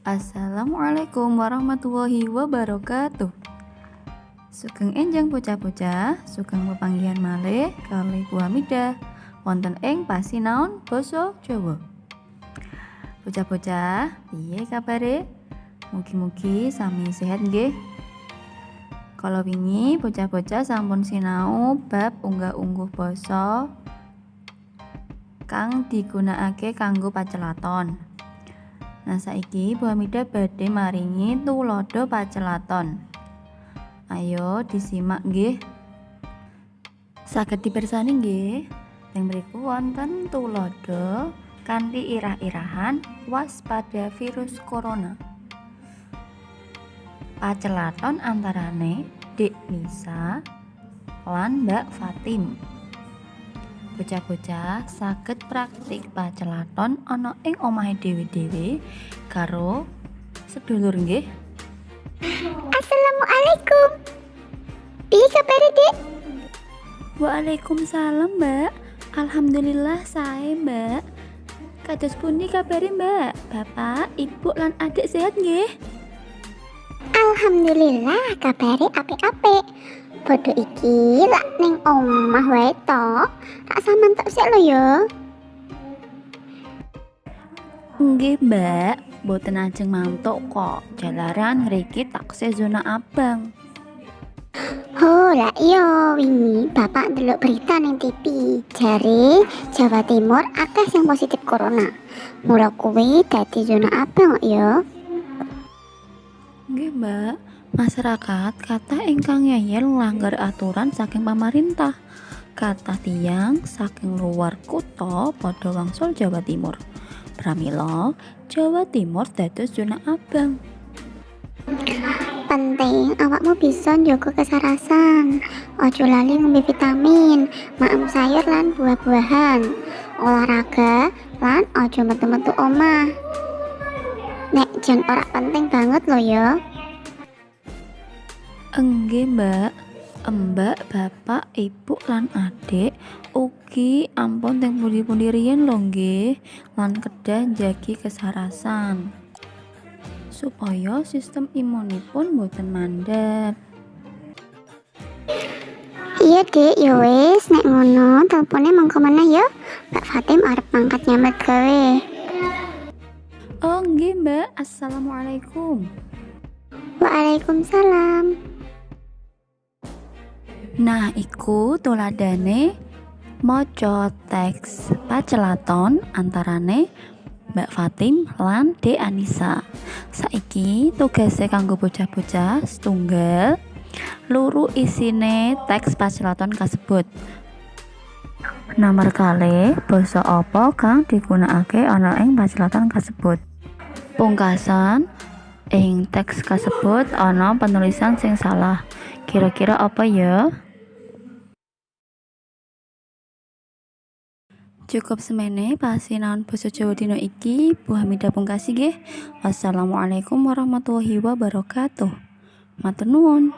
Assalamualaikum warahmatullahi wabarakatuh. Sugeng enjang bocah-bocah, sugeng pepanggihan malih kalih Bu Hamidah wonten ing pasinaon basa Jawa. Bocah-bocah, piye kabare? Mugi-mugi sami sehat nggih. Kala wingi bocah-bocah sampun sinau bab unggah-ungguh basa kang digunakake kanggo pacelaton. Nah saiki Bu Hamidah badhe maringi tuladha pacelaton. Ayo disimak nggih. Saged dipirsani nggih. Teng mriku wonten tuladha kanthi irah-irahan waspada virus corona. Pacelaton antarane Dik Nisa lan Mbak Fatim. Bocah-bocah saged praktik pacelaton ana ing omahe dhewe-dhewe karo sedulur nggih. Assalamualaikum. Piye kabare, Dik? Waalaikumsalam, Mbak. Alhamdulillah sae, Mbak. Kados pundi kabare, Mbak? Bapak, Ibu lan adik sehat nggih? Alhamdulillah kabare apik-apik. Bodho iki lak ning omah wae to. Tak samantuk sik lho ya. Nggih, Mbak. Boten ajeng mantuk kok. Jalaran ngriki taksih zona abang. Oh, lah iya wingi Bapak ndelok berita ning TV. Jare Jawa Timur akeh sing positif corona. Mula kuwi dadi zona abang kok ya. Nggih, Mbak. Masyarakat kathah ingkang ngeyel nglanggar aturan saking pamarintah. Kathah tiyang saking luar kutha padha wangsul Jawa Timur. Pramila Jawa Timur dados zona abang. Penting awakmu bisa njaga kesarasan. Ojo lali ngombe vitamin, maem sayur lan buah-buahan. Olahraga lan ojo metu-metu omah. Nek jan ora penting banget lho ya. Enggih, Mbak. Mbak, bapak, ibu lan adik ugi ampun teng pundi-pundi riyin lho nggih, lan kedah njagi kesarasan supaya sistem imunipun boten mandhap. Iya Dik, ya wis nek ngono telepone mangko meneh ya. Mbak Fatim arep mangkat nyambet gawe. Oh nggih, Mbak. Assalamualaikum. Waalaikumsalam. Nah, iku tuladane maca teks pacelaton antarane Mbak Fatim lan Dek Anissa. Saiki tugase kanggo bocah-bocah setunggal luru isine teks pacelaton kasebut. Nomor kalih basa apa kang digunakake ana ing pacelaton kasebut. Pungkasan ing teks kasebut ana penulisan sing salah. Kira-kira apa ya? Cukup semene pasinaon basa Jawa dina iki. Bu Hamidah pungkasi nggih. Wassalamualaikum warahmatullahi wabarakatuh. Matur nuwun.